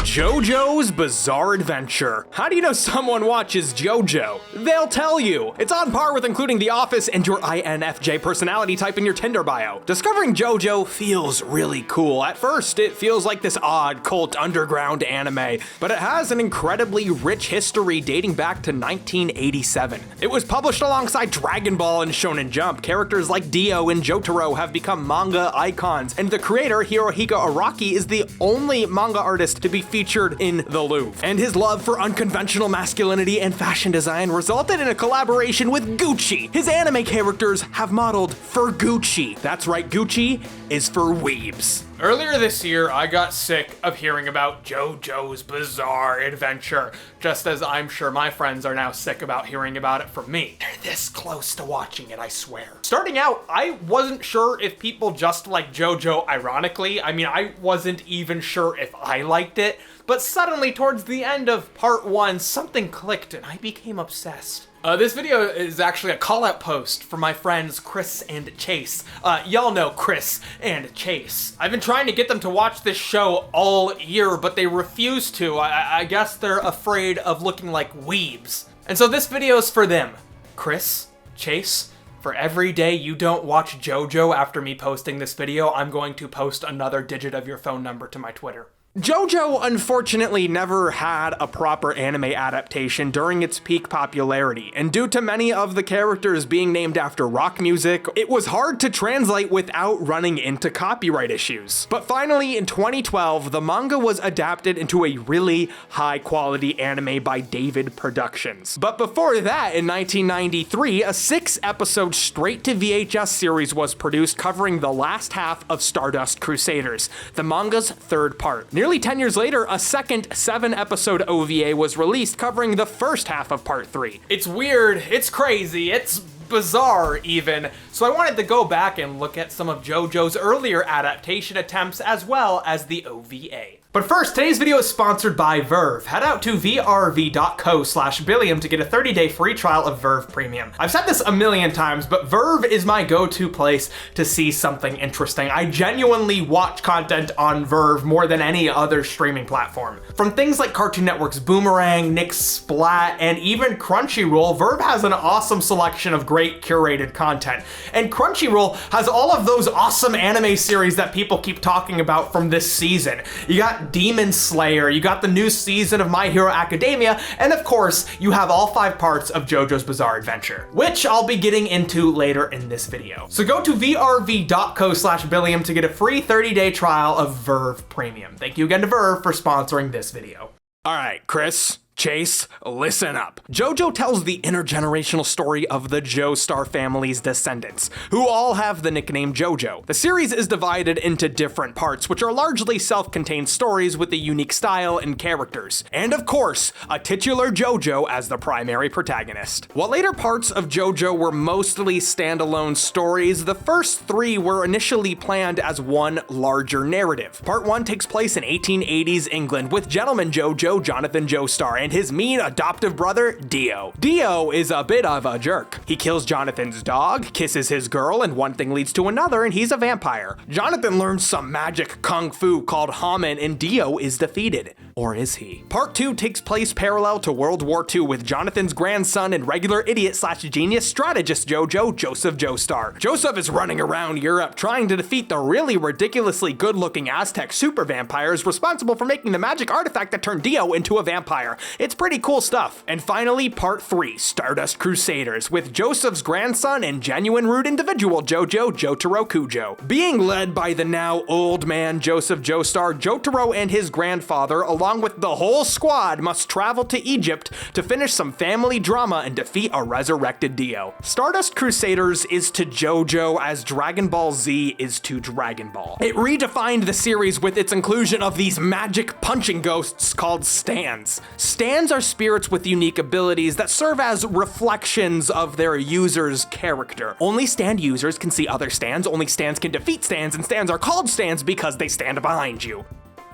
JOJO's Bizarre Adventure. How do you know someone watches JOJO? They'll tell you. It's on par with including The Office and your INFJ personality type in your Tinder bio. Discovering JOJO feels really cool. At first, it feels like this odd cult underground anime, but it has an incredibly rich history dating back to 1987. It was published alongside Dragon Ball and Shonen Jump. Characters like Dio and Jotaro have become manga icons, and the creator, Hirohiko Araki, is the only manga artist to be featured in the Louvre. And his love for unconventional masculinity and fashion design resulted in a collaboration with Gucci. His anime characters have modeled for Gucci. That's right, Gucci is for weebs. Earlier this year, I got sick of hearing about JOJO's Bizarre Adventure, just as I'm sure my friends are now sick about hearing about it from me. They're this close to watching it, I swear. Starting out, I wasn't sure if people just like JOJO ironically. I mean, I wasn't even sure if I liked it, but suddenly towards the end of part 1, something clicked and I became obsessed. This video is actually a call-out post for my friends Chris and Chase. Y'all know Chris and Chase. I've been trying to get them to watch this show all year, but they refuse to. I guess they're afraid of looking like weebs. And so this video is for them. Chris, Chase, for every day you don't watch JOJO after me posting this video, I'm going to post another digit of your phone number to my Twitter. JOJO unfortunately never had a proper anime adaptation during its peak popularity, and due to many of the characters being named after rock music, it was hard to translate without running into copyright issues. But finally, in 2012, the manga was adapted into a really high-quality anime by David Productions. But before that, in 1993, a 6-episode straight-to-VHS series was produced covering the last half of Stardust Crusaders, the manga's third part. Nearly 10 years later, a second 7-episode OVA was released covering the first half of part 3. It's weird, it's crazy, it's bizarre even, so I wanted to go back and look at some of JOJO's earlier adaptation attempts as well as the OVA. But first, today's video is sponsored by Verve. Head out to vrv.co/Billiam to get a 30-day free trial of Verve Premium. I've said this a million times, but Verve is my go-to place to see something interesting. I genuinely watch content on Verve more than any other streaming platform. From things like Cartoon Network's Boomerang, Nick's Splat, and even Crunchyroll, Verve has an awesome selection of great curated content. And Crunchyroll has all of those awesome anime series that people keep talking about from this season. You got Demon Slayer, you got the new season of My Hero Academia, and of course, you have all 5 parts of JOJO's Bizarre Adventure, which I'll be getting into later in this video. So go to vrv.co/Billiam to get a free 30-day trial of Verve Premium. Thank you again to Verve for sponsoring this video. All right, Chris, Chase, listen up. JOJO tells the intergenerational story of the Joestar family's descendants, who all have the nickname JOJO. The series is divided into different parts, which are largely self-contained stories with a unique style and characters. And of course, a titular JOJO as the primary protagonist. While later parts of JOJO were mostly standalone stories, the first 3 were initially planned as one larger narrative. Part 1 takes place in 1880s England with gentleman JOJO, Jonathan Joestar, and his mean adoptive brother, Dio. Dio is a bit of a jerk. He kills Jonathan's dog, kisses his girl, and one thing leads to another, and he's a vampire. Jonathan learns some magic kung fu called Hamen, and Dio is defeated. Or is he? Part 2 takes place parallel to World War II with Jonathan's grandson and regular idiot/genius strategist JOJO, Joseph Joestar. Joseph is running around Europe trying to defeat the really ridiculously good-looking Aztec super vampires responsible for making the magic artifact that turned Dio into a vampire. It's pretty cool stuff. And finally, part 3, Stardust Crusaders, with Joseph's grandson and genuine rude individual JoJo, Jotaro Kujo. Being led by the now old man Joseph Joestar, Jotaro and his grandfather, along with the whole squad, must travel to Egypt to finish some family drama and defeat a resurrected Dio. Stardust Crusaders is to JoJo as Dragon Ball Z is to Dragon Ball. It redefined the series with its inclusion of these magic punching ghosts called stands. Stands are spirits with unique abilities that serve as reflections of their user's character. Only stand users can see other stands, only stands can defeat stands, and stands are called stands because they stand behind you.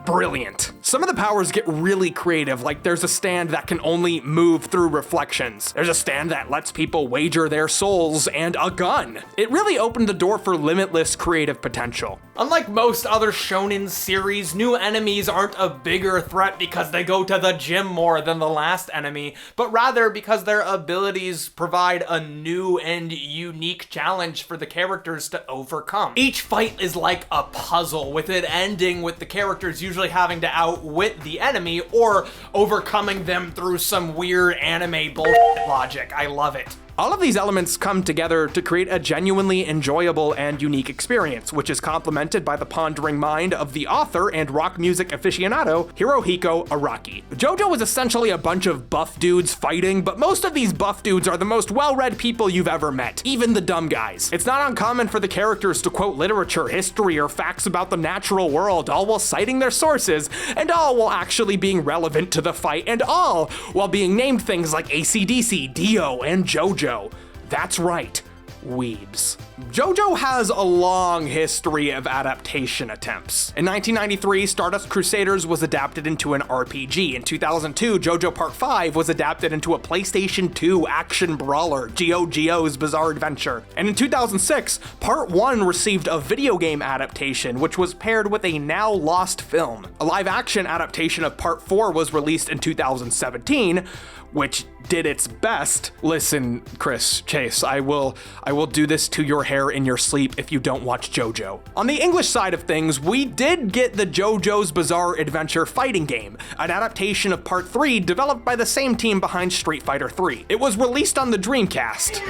Brilliant. Some of the powers get really creative, like there's a stand that can only move through reflections. There's a stand that lets people wager their souls, and a gun. It really opened the door for limitless creative potential. Unlike most other shonen series, new enemies aren't a bigger threat because they go to the gym more than the last enemy, but rather because their abilities provide a new and unique challenge for the characters to overcome. Each fight is like a puzzle, with it ending with the characters usually having to outwit the enemy or overcoming them through some weird anime bullshit logic. I love it. All of these elements come together to create a genuinely enjoyable and unique experience, which is complemented by the pondering mind of the author and rock music aficionado, Hirohiko Araki. JOJO is essentially a bunch of buff dudes fighting, but most of these buff dudes are the most well-read people you've ever met, even the dumb guys. It's not uncommon for the characters to quote literature, history, or facts about the natural world, all while citing their sources, and all while actually being relevant to the fight, and all while being named things like AC/DC, Dio, and JOJO. That's right, weebs. JOJO has a long history of adaptation attempts. In 1993, Stardust Crusaders was adapted into an RPG. In 2002, JOJO Part 5 was adapted into a PlayStation 2 action brawler, JoJo's Bizarre Adventure. And in 2006, Part 1 received a video game adaptation, which was paired with a now lost film. A live-action adaptation of Part 4 was released in 2017, which did its best. Listen, Chris, Chase, I will do this to your hair in your sleep if you don't watch JoJo. On the English side of things, we did get the JoJo's Bizarre Adventure fighting game, an adaptation of Part 3 developed by the same team behind Street Fighter 3. It was released on the Dreamcast.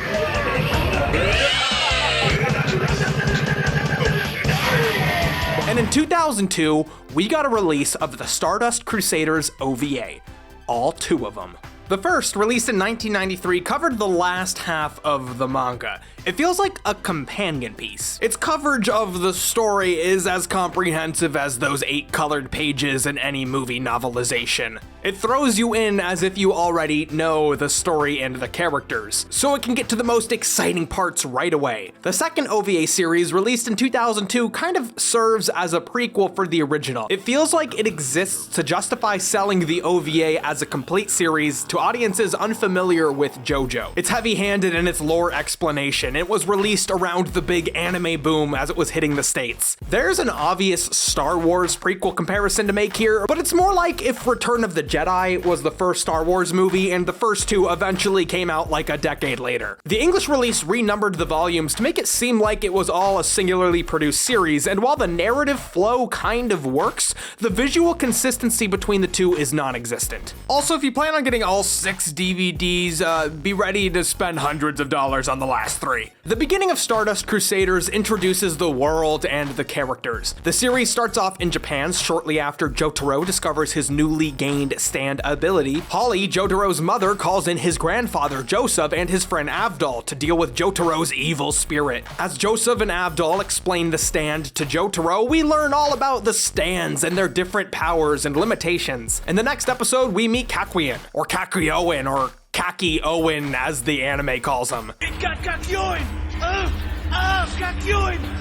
And in 2002, we got a release of the Stardust Crusaders OVA, all 2 of them. The first, released in 1993, covered the last half of the manga. It feels like a companion piece. Its coverage of the story is as comprehensive as those 8 colored pages in any movie novelization. It throws you in as if you already know the story and the characters, so it can get to the most exciting parts right away. The second OVA series, released in 2002, kind of serves as a prequel for the original. It feels like it exists to justify selling the OVA as a complete series to audiences unfamiliar with JoJo. It's heavy-handed in its lore explanation. It was released around the big anime boom as it was hitting the States. There's an obvious Star Wars prequel comparison to make here, but it's more like if Return of the Jedi was the first Star Wars movie and the first 2 eventually came out like a decade later. The English release renumbered the volumes to make it seem like it was all a singularly produced series, and while the narrative flow kind of works, the visual consistency between the 2 is non-existent. Also, if you plan on getting all 6 DVDs, be ready to spend hundreds of dollars on the last 3. The beginning of Stardust Crusaders introduces the world and the characters. The series starts off in Japan shortly after Jotaro discovers his newly gained stand ability. Holly, Jotaro's mother, calls in his grandfather Joseph and his friend Avdol to deal with Jotaro's evil spirit. As Joseph and Avdol explain the stand to Jotaro, we learn all about the stands and their different powers and limitations. In the next episode, we meet Kakyoin, or Kakyoin, or Kaki Owen, as the anime calls him.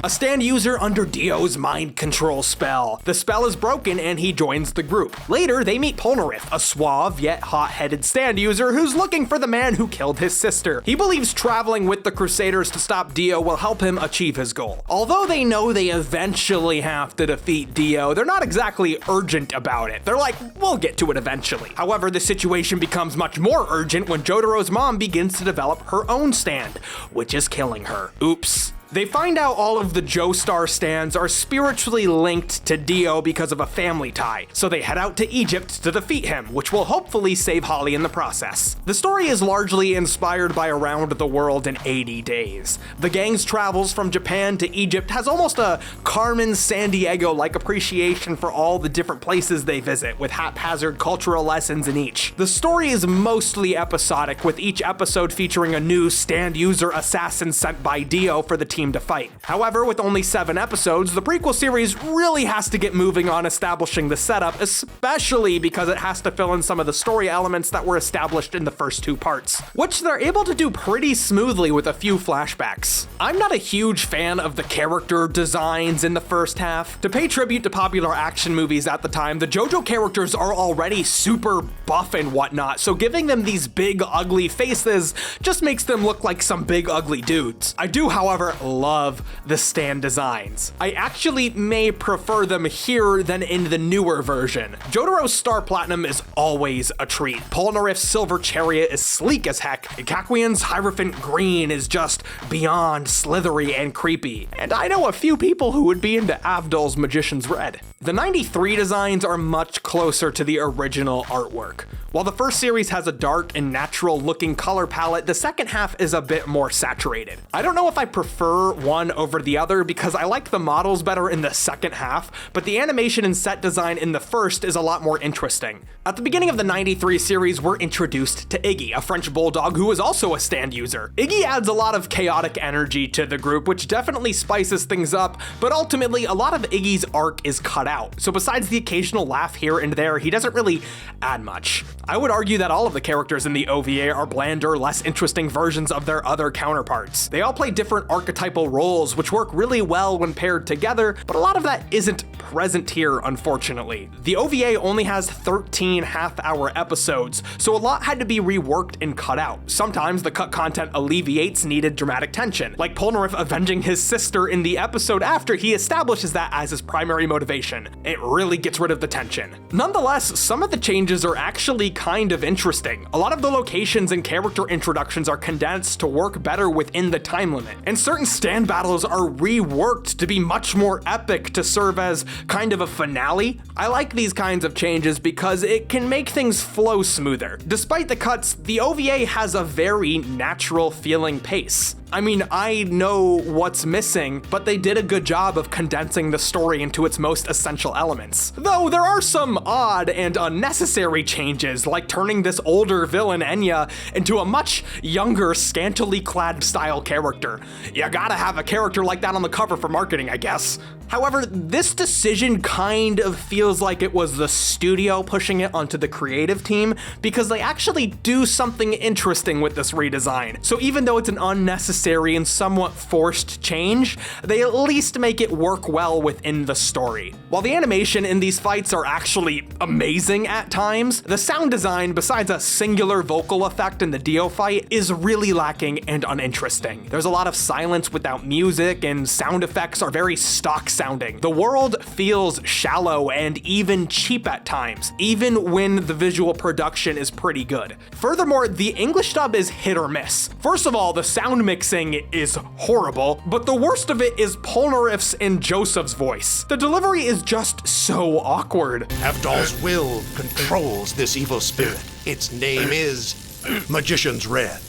A stand user under Dio's mind control spell. The spell is broken and he joins the group. Later, they meet Polnareff, a suave yet hot-headed stand user who's looking for the man who killed his sister. He believes traveling with the Crusaders to stop Dio will help him achieve his goal. Although they know they eventually have to defeat Dio, they're not exactly urgent about it. They're like, we'll get to it eventually. However, the situation becomes much more urgent when Jotaro's mom begins to develop her own stand, which is killing her. Oops. They find out all of the Joestar stands are spiritually linked to Dio because of a family tie, so they head out to Egypt to defeat him, which will hopefully save Holly in the process. The story is largely inspired by Around the World in 80 Days. The gang's travels from Japan to Egypt has almost a Carmen Sandiego-like appreciation for all the different places they visit, with haphazard cultural lessons in each. The story is mostly episodic, with each episode featuring a new stand user assassin sent by Dio for the team to fight. However, with only 7 episodes, the prequel series really has to get moving on establishing the setup, especially because it has to fill in some of the story elements that were established in the first 2 parts, which they're able to do pretty smoothly with a few flashbacks. I'm not a huge fan of the character designs in the first half. To pay tribute to popular action movies at the time, the JoJo characters are already super buff and whatnot, so giving them these big ugly faces just makes them look like some big ugly dudes. I do, however, love the stand designs. I actually may prefer them here than in the newer version. Jotaro's Star Platinum is always a treat. Polnareff's Silver Chariot is sleek as heck. Ikaquian's Hierophant Green is just beyond slithery and creepy. And I know a few people who would be into Avdol's Magician's Red. The 93 designs are much closer to the original artwork. While the first series has a dark and natural looking color palette, the second half is a bit more saturated. I don't know if I prefer one over the other because I like the models better in the second half, but the animation and set design in the first is a lot more interesting. At the beginning of the 93 series, we're introduced to Iggy, a French bulldog who is also a stand user. Iggy adds a lot of chaotic energy to the group, which definitely spices things up, but ultimately a lot of Iggy's arc is cut out. So besides the occasional laugh here and there, he doesn't really add much. I would argue that all of the characters in the OVA are blander, less interesting versions of their other counterparts. They all play different archetypal roles, which work really well when paired together, but a lot of that isn't present here, unfortunately. The OVA only has 13 half-hour episodes, so a lot had to be reworked and cut out. Sometimes the cut content alleviates needed dramatic tension, like Polnareff avenging his sister in the episode after he establishes that as his primary motivation. It really gets rid of the tension. Nonetheless, some of the changes are actually kind of interesting. A lot of the locations and character introductions are condensed to work better within the time limit, and certain stand battles are reworked to be much more epic to serve as kind of a finale. I like these kinds of changes because it can make things flow smoother. Despite the cuts, the OVA has a very natural feeling pace. I mean, I know what's missing, but they did a good job of condensing the story into its most essential elements. Though there are some odd and unnecessary changes, like turning this older villain Enya into a much younger, scantily clad style character. You gotta have a character like that on the cover for marketing, I guess. However, this decision kind of feels like it was the studio pushing it onto the creative team, because they actually do something interesting with this redesign. So even though it's an unnecessary and somewhat forced change, they at least make it work well within the story. While the animation in these fights are actually amazing at times, the sound design, besides a singular vocal effect in the Dio fight, is really lacking and uninteresting. There's a lot of silence without music, and sound effects are very stock sounding. The world feels shallow and even cheap at times, even when the visual production is pretty good. Furthermore, the English dub is hit or miss. First of all, the sound mixing is horrible, but the worst of it is Polnareff's and Joseph's voice. The delivery is just so awkward. Avdol's will controls this evil spirit. Its name is Magician's Red.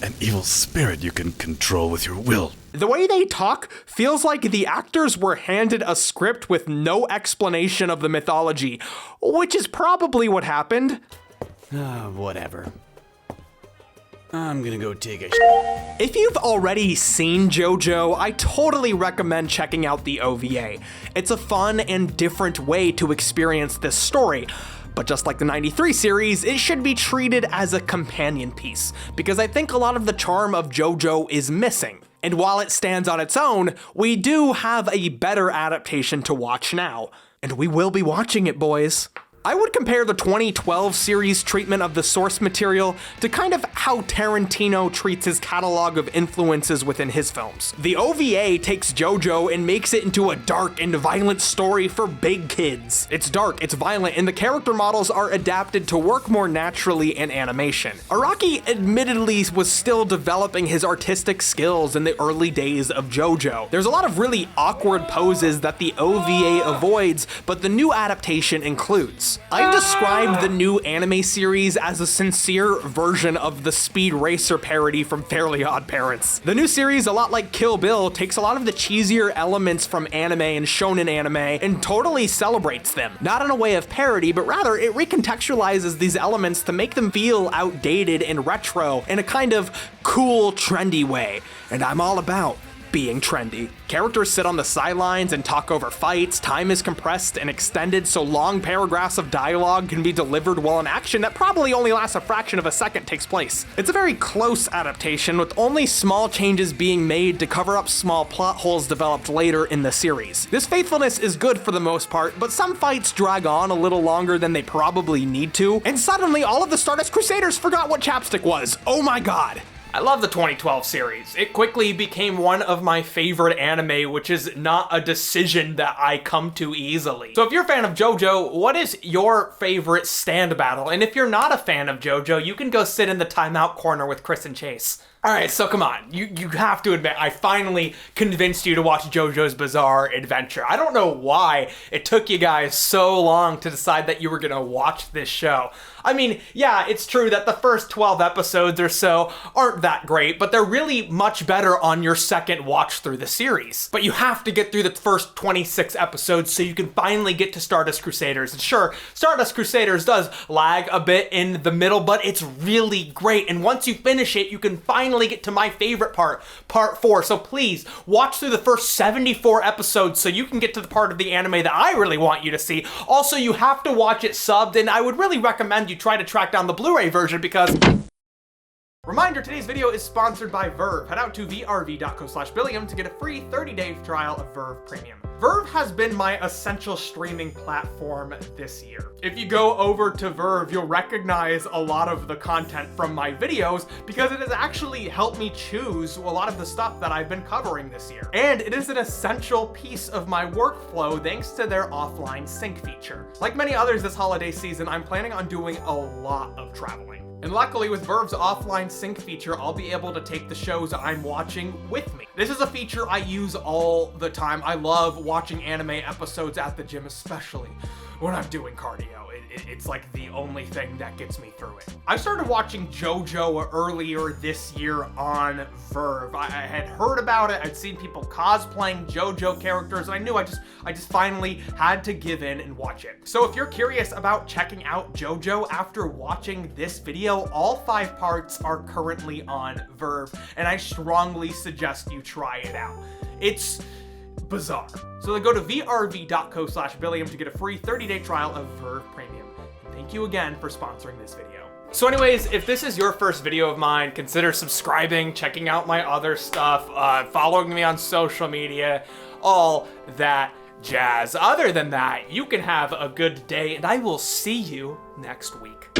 An evil spirit you can control with your will. The way they talk feels like the actors were handed a script with no explanation of the mythology, which is probably what happened. Whatever. I'm gonna go take a If you've already seen JOJO, I totally recommend checking out the OVA. It's a fun and different way to experience this story. But just like the 93 series, it should be treated as a companion piece, because I think a lot of the charm of JOJO is missing. And while it stands on its own, we do have a better adaptation to watch now. And we will be watching it, boys. I would compare the 2012 series treatment of the source material to kind of how Tarantino treats his catalog of influences within his films. The OVA takes JOJO and makes it into a dark and violent story for big kids. It's dark, it's violent, and the character models are adapted to work more naturally in animation. Araki admittedly was still developing his artistic skills in the early days of JOJO. There's a lot of really awkward poses that the OVA avoids, but the new adaptation includes. I've described the new anime series as a sincere version of the Speed Racer parody from Fairly Odd Parents. The new series, a lot like Kill Bill, takes a lot of the cheesier elements from anime and shonen anime and totally celebrates them. Not in a way of parody, but rather it recontextualizes these elements to make them feel outdated and retro in a kind of cool, trendy way. And I'm all about being trendy. Characters sit on the sidelines and talk over fights, time is compressed and extended so long paragraphs of dialogue can be delivered while an action that probably only lasts a fraction of a second takes place. It's a very close adaptation with only small changes being made to cover up small plot holes developed later in the series. This faithfulness is good for the most part, but some fights drag on a little longer than they probably need to, and suddenly all of the Stardust Crusaders forgot what chapstick was. Oh my god. I love the 2012 series. It quickly became one of my favorite anime, which is not a decision that I come to easily. So if you're a fan of JoJo, what is your favorite stand battle? And if you're not a fan of JoJo, you can go sit in the timeout corner with Chris and Chase. All right, so come on, you have to admit, I finally convinced you to watch JoJo's Bizarre Adventure. I don't know why it took you guys so long to decide that you were gonna watch this show. I mean, yeah, it's true that the first 12 episodes or so aren't that great, but they're really much better on your second watch through the series. But you have to get through the first 26 episodes so you can finally get to Stardust Crusaders. And sure, Stardust Crusaders does lag a bit in the middle, but it's really great. And once you finish it, you can finally get to my favorite part, part 4. So please, watch through the first 74 episodes so you can get to the part of the anime that I really want you to see. Also, you have to watch it subbed, and I would really recommend you try to track down the Blu-ray version because... Reminder, today's video is sponsored by Verve. Head out to vrv.co/Billiam to get a free 30-day trial of Verve Premium. Verve has been my essential streaming platform this year. If you go over to Verve, you'll recognize a lot of the content from my videos because it has actually helped me choose a lot of the stuff that I've been covering this year. And it is an essential piece of my workflow thanks to their offline sync feature. Like many others this holiday season, I'm planning on doing a lot of traveling. And luckily with Verve's offline sync feature, I'll be able to take the shows I'm watching with me. This is a feature I use all the time. I love watching anime episodes at the gym, especially when I'm doing cardio. It's like the only thing that gets me through it. I started watching JoJo earlier this year on Verve. I had heard about it, I'd seen people cosplaying JoJo characters, and I knew I just finally had to give in and watch it. So if you're curious about checking out JoJo after watching this video, all 5 parts are currently on Verve, and I strongly suggest you try it out. It's bizarre. So then go to vrv.co/Billiam to get a free 30-day trial of Verve Premium. And thank you again for sponsoring this video. So anyways, if this is your first video of mine, consider subscribing, checking out my other stuff, following me on social media, all that jazz. Other than that, you can have a good day, and I will see you next week.